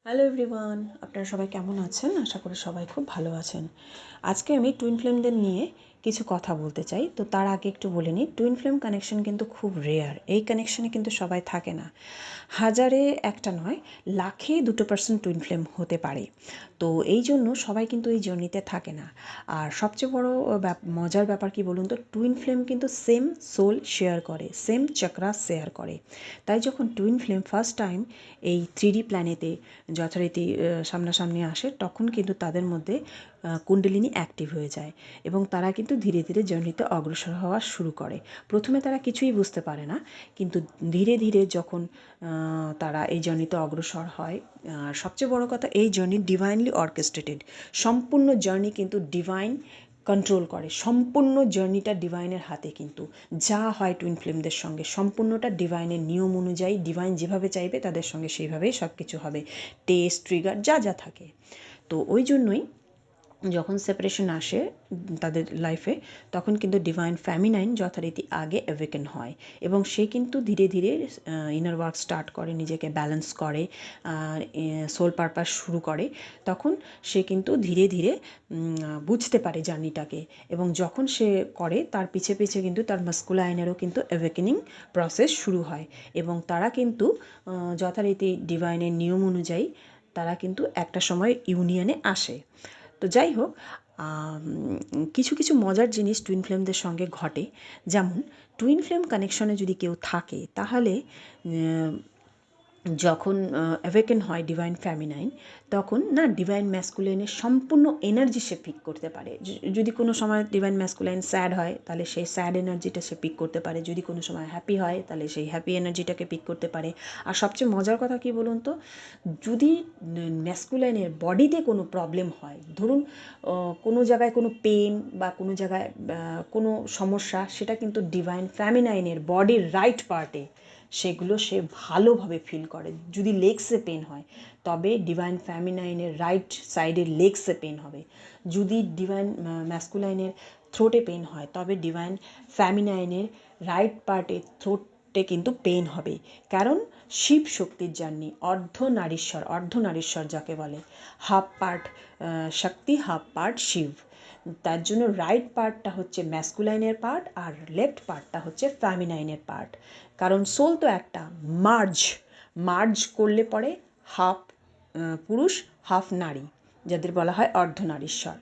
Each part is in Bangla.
হ্যালো এভরিওয়ান, আপনারা সবাই কেমন আছেন? আশা করি সবাই খুব ভালো আছেন। আজকে আমি টুইন ফ্লেমদের নিয়ে কিছু কথা বলতে চাই। তো তার আগে একটু বলে নিই, টুইন ফ্লেম কানেকশন কিন্তু খুব রেয়ার। এই কানেকশনে কিন্তু সবাই থাকে না। হাজারে একটা নয়, লাখে 2% টুইন ফ্লেম হতে পারে। তো এই জন্য সবাই কিন্তু এই জার্নিতে থাকে না। আর সবচেয়ে বড় মজার ব্যাপার কি বলুন তো, টুইন ফ্লেম কিন্তু সেম সোল শেয়ার করে, সেম চক্রা শেয়ার করে। তাই যখন টুইন ফ্লেম ফার্স্ট টাইম এই 3D প্ল্যানেটে যথারীতি সামনাসামনি আসে, তখন কিন্তু তাদের মধ্যে কুণ্ডলিনী অ্যাক্টিভ হয়ে যায় এবং তারা কিন্তু ধীরে ধীরে জার্নিতে অগ্রসর হওয়া শুরু করে। প্রথমে তারা কিছুই বুঝতে পারে না, কিন্তু ধীরে ধীরে যখন তারা এই জার্নিতে অগ্রসর হয়, সবচেয়ে বড় কথা, এই জার্নি ডিভাইনলি অর্কেস্ট্রেটেড। সম্পূর্ণ জার্নি কিন্তু ডিভাইন কন্ট্রোল করে। সম্পূর্ণ জার্নিটা ডিভাইনের হাতে। কিন্তু যা হয় টুইন ফ্লেমদের সঙ্গে সম্পূর্ণটা ডিভাইনের নিয়ম অনুযায়ী, ডিভাইন যেভাবে চাইবে তাদের সঙ্গে সেইভাবেই সব কিছু হবে। টেস্ট, ট্রিগার যা যা থাকে। তো ওই জন্যই যখন সেপারেশন আসে তাদের লাইফে, তখন কিন্তু ডিভাইন ফেমিনাইন যথারীতি আগে অ্যাওয়েকেন হয় এবং সে কিন্তু ধীরে ধীরে ইনার ওয়ার্ক স্টার্ট করে, নিজেকে ব্যালেন্স করে, সোল পারপাস শুরু করে। তখন সে কিন্তু ধীরে ধীরে বুঝতে পারে জার্নিটাকে, এবং যখন সে করে তার পিছে পিছে কিন্তু তার মাস্কুলাইনেরও কিন্তু অ্যাওয়েকেনিং প্রসেস শুরু হয় এবং তারা কিন্তু যথারীতি ডিভাইনের নিয়ম অনুযায়ী তারা কিন্তু একটা সময় ইউনিয়নে আসে। তো যাই হোক, কিছু কিছু মজার জিনিস টুইন ফ্লেমদের সঙ্গে ঘটে। যেমন টুইন ফ্লেম কানেকশনে যদি কেউ থাকে, তাহলে যখন অ্যাওয়েকেন হয় ডিভাইন ফেমিনাইন, তখন না ডিভাইন ম্যাসকুলাইনের সম্পূর্ণ এনার্জি সে পিক করতে পারে। যদি কোনো সময় ডিভাইন ম্যাসকুলাইন স্যাড হয়, তাহলে সেই স্যাড এনার্জিটা সে পিক করতে পারে। যদি কোনো সময় হ্যাপি হয়, তাহলে সেই হ্যাপি এনার্জিটাকে পিক করতে পারে। আর সবচেয়ে মজার কথা কী বলুন তো, যদি ম্যাসকুলাইনের বডিতে কোনো প্রবলেম হয়, ধরুন কোনো জায়গায় কোনো পেন বা কোনো জায়গায় কোনো সমস্যা, সেটা কিন্তু ডিভাইন ফেমিনাইনের বডির রাইট পার্টে সেগুলো সে ভালোভাবে ফিল করে। যদি লেগসে পেন হয়, তবে ডিভাইন ফেমিনাইনের রাইট সাইডের লেগসে পেন হবে। যদি ডিভাইন ম্যাসকুলাইনের থ্রোটে পেন হয়, তবে ডিভাইন ফেমিনাইনের রাইট পার্টে থ্রোটে কিন্তু পেন হবে। কারণ শিব শক্তির জার্নি, অর্ধনারীশ্বর যাকে বলে, হাফ পার্ট শক্তি, হাফ পার্ট শিব। তার জন্য রাইট পার্টটা হচ্ছে ম্যাসকুলাইনের পার্ট আর লেফট পার্টটা হচ্ছে ফেমিনাইনের পার্ট। কারণ সোল তো একটা, মার্জ করলে পরে হাফ পুরুষ হাফ নারী, যাদের বলা হয় অর্ধনারীশ্বর।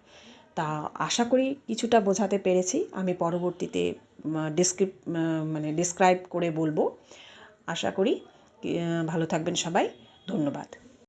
তা আশা করি কিছুটা বোঝাতে পেরেছি। আমি পরবর্তীতে ডিসক্রাইব করে বলবো। আশা করি ভালো থাকবেন সবাই। ধন্যবাদ।